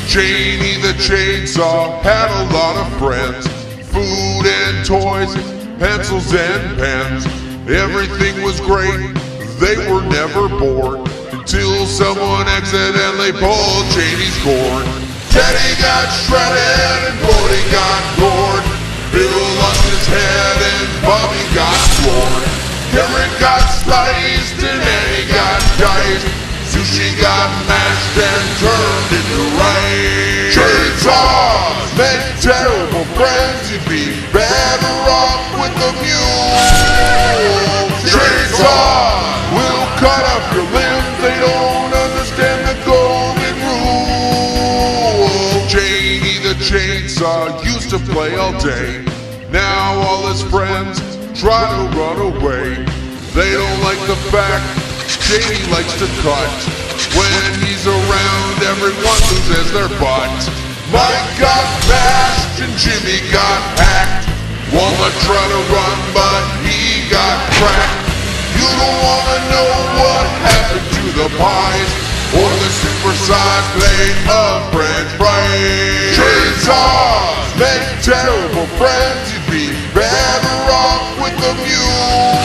Chainy the Chainsaw had a lot of friends. Food and toys, pencils and pens. Everything was great, they were never bored. Until someone accidentally pulled Chainy's cord. Teddy got shredded and Gordy got gored. Bill lost his head and Bobby got floored. Karen got sliced and Annie got diced. Sushi got mashed and turned into rice. Chainsaws make terrible friends. You'd be better off with a mule. Chainsaws will cut off your limbs. They don't understand the golden rule. Chainy the Chainsaw used to play all day. Now all his friends try to run away. They don't like the fact Chainy likes to cut. When he's around, everyone loses their butt. Mike got bashed and Jimmy got hacked. Walnut tried to run, but he got cracked. You don't wanna know what happened to the pies or the supersized plate of French fries. Chainsaws make terrible friends. You'd be better off with a mule.